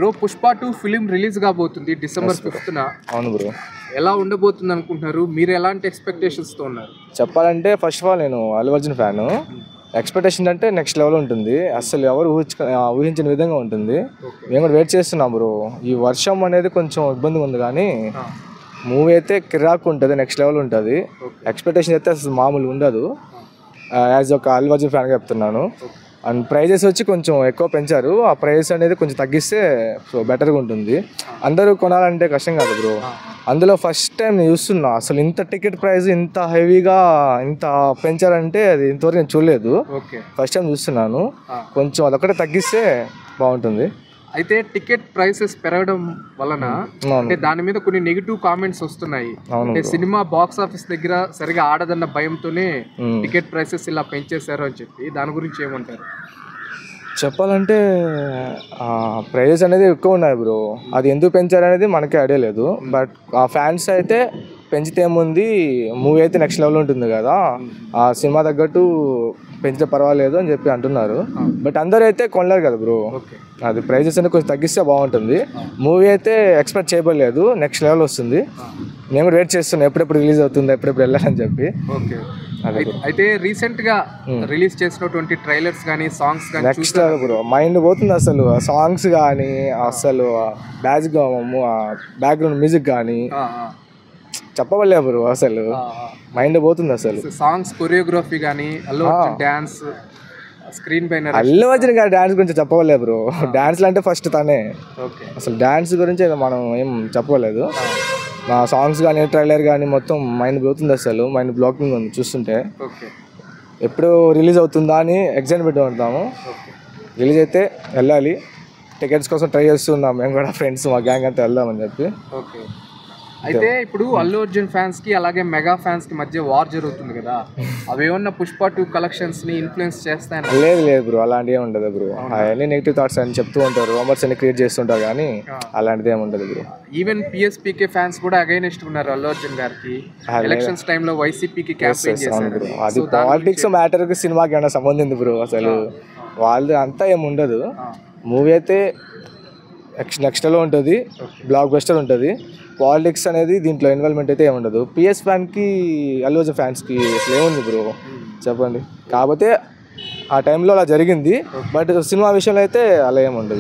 Bro Pushpa 2 film release కాబోతుంది December 5th. అవును bro. ఎలా ఉండబోతుంది అనుకుంటున్నారు? మీరు ఎలాంటి ఎక్స్పెక్టేషన్స్ తో ఉన్నారు? చెప్పాలంటే ఫస్ట్ ఆఫ్ ఆల్ నేను అల్లు అర్జున్ ఫ్యాను. ఎక్స్పెక్టేషన్ అంటే నెక్స్ట్ లెవెల్ ఉంటుంది. అసలు ఎవరు ఊహించిన విధంగా ఉంటుంది. మేము కూడా వెయిట్ చేస్తున్నాం బ్రో. ఈ వర్షం అనేది కొంచెం ఇబ్బందిగా ఉంది కానీ మూవీ అయితే కిరాక్ ఉంటుంది, నెక్స్ట్ లెవెల్ ఉంటుంది. ఎక్స్పెక్టేషన్ అయితే అసలు మామూలు ఉండదు. యాజ్ ఒక అల్లు అర్జున్ ఫ్యాన్గా చెప్తున్నాను. అండ్ ప్రైజెస్ వచ్చి కొంచెం ఎక్కువ పెంచారు. ఆ ప్రైస్ అనేది కొంచెం తగ్గిస్తే సో బెటర్గా ఉంటుంది. అందరూ కొనాలంటే కష్టం కాదు బ్రో. అందులో ఫస్ట్ టైం నేను చూస్తున్నా అసలు ఇంత టికెట్ ప్రైస్ ఇంత హెవీగా ఇంత పెంచారంటే అది ఇంతవరకు నేను చూడలేదు. ఫస్ట్ టైం చూస్తున్నాను. కొంచెం అదొకటే తగ్గిస్తే బాగుంటుంది. అయితే టికెట్ ప్రైసెస్ పెరగడం వలన అంటే దాని మీద కొన్ని నెగిటివ్ కామెంట్స్ వస్తున్నాయి. అంటే సినిమా బాక్స్ ఆఫీస్ దగ్గర సరిగా ఆడదన్న భయంతోనే టికెట్ ప్రైసెస్ ఇలా పెంచేశారు అని చెప్పి, దాని గురించి ఏమంటారు? చెప్పాలంటే ప్రైజెస్ అనేది ఎక్కువ ఉన్నాయి బ్రో. అది ఎందుకు పెంచారనేది మనకే ఐడియా లేదు. బట్ ఆ ఫ్యాన్స్ అయితే పెంచితే ఏముంది, మూవీ అయితే నెక్స్ట్ లెవెల్ ఉంటుంది కదా, ఆ సినిమా తగ్గట్టు పెంచితే పర్వాలేదు అని చెప్పి అంటున్నారు. బట్ అందరూ అయితే కొనలేరు కదా బ్రో. అది ప్రైజెస్ అనేది కొంచెం తగ్గిస్తే బాగుంటుంది. మూవీ అయితే ఎక్స్పెక్ట్ చేయబడలేదు, నెక్స్ట్ లెవెల్ వస్తుంది. మేము కూడా వెయిట్ చేస్తున్నాం ఎప్పుడెప్పుడు రిలీజ్ అవుతుంది, ఎప్పుడెప్పుడు వెళ్ళాలని చెప్పి. అయితే రీసెంట్ గా రిలీజ్ చేసినటువంటి ట్రైలర్స్ కానీ సాంగ్స్ కానీ నెక్స్ట్ లెవెల్ బ్రో. మైండ్ పోతుంది అసలు. సాంగ్స్ కానీ అసలు బ్యాక్గ్రౌండ్ మ్యూజిక్ కానీ చెప్పవలే బ్రో. అసలు మైండ్ పోతుంది అసలు. సాంగ్స్ కొరియోగ్రఫీ కానీ అల్లు అర్జున్ డాన్స్ స్క్రీన్ పైన అల్లు అర్జున్ గారి డాన్స్ గురించి చెప్పవలే బ్రో. డాన్స్లు అంటే ఫస్ట్ తనే. అసలు డాన్స్ గురించి మనం ఏం చెప్పలేదు. మా సాంగ్స్ కానీ ట్రైలర్ కానీ మొత్తం మైండ్ పోతుంది అసలు. మైండ్ బ్లాకింగ్ ఉంది చూస్తుంటే. ఎప్పుడు రిలీజ్ అవుతుందా అని ఎగ్జైట్మెంట్ ఉంటాము. రిలీజ్ అయితే వెళ్ళాలి. టికెట్స్ కోసం ట్రై చేస్తున్నాం మేము కూడా, ఫ్రెండ్స్ మా గ్యాంగ్ అంతా వెళ్దామని చెప్పి. అయితే ఇప్పుడు అల్లు అర్జున్ ఫ్యాన్స్ కి అలాగే మెగా ఫ్యాన్స్ కి మధ్య వార్ జరుగుతుంది కదా, అవి ఏమన్నా పుష్ప 2 కలెక్షన్స్ ని ఇన్ఫ్లుయెన్స్ చేస్తాయని? లేదు బ్రో, అలాంటివి ఏమి ఉండదు బ్రో. అవన్నీ నెగిటివ్ థాట్స్ అని చెప్తూ ఉంటారు, రూమర్స్ అన్ని క్రియేట్ చేస్తుంటారు కానీ అలాంటిది ఏమి ఉండదు బ్రో. ఈవెన్ పిఎస్పీకే ఫ్యాన్స్ కూడా అగైనెస్ట్ ఉన్నారు అల్లు అర్జున్ గారికి. ఎలక్షన్స్ టైంలో వైసీపీకి క్యాంపెయిన్ చేశారు. అది పాలిటిక్స్ మ్యాటర్ కి సినిమాకి ఏమైనా సంబంధం ఉంది బ్రో. అసలు వాళ్ళు అంతా ఏమి ఉండదు. మూవీ అయితే నెక్స్ట్ లో ఉంటుంది, బ్లాక్ బస్టర్ ఉంటుంది. పాలిటిక్స్ అనేది దీంట్లో ఇన్వాల్వ్మెంట్ అయితే ఏముండదు. పిఎస్ ఫ్యాన్కి అల్లు అర్జున్ ఫ్యాన్స్కి అసలు ఏముంది బ్రో చెప్పండి. కాకపోతే ఆ టైంలో అలా జరిగింది. బట్ సినిమా విషయంలో అయితే అలా ఏముండదు.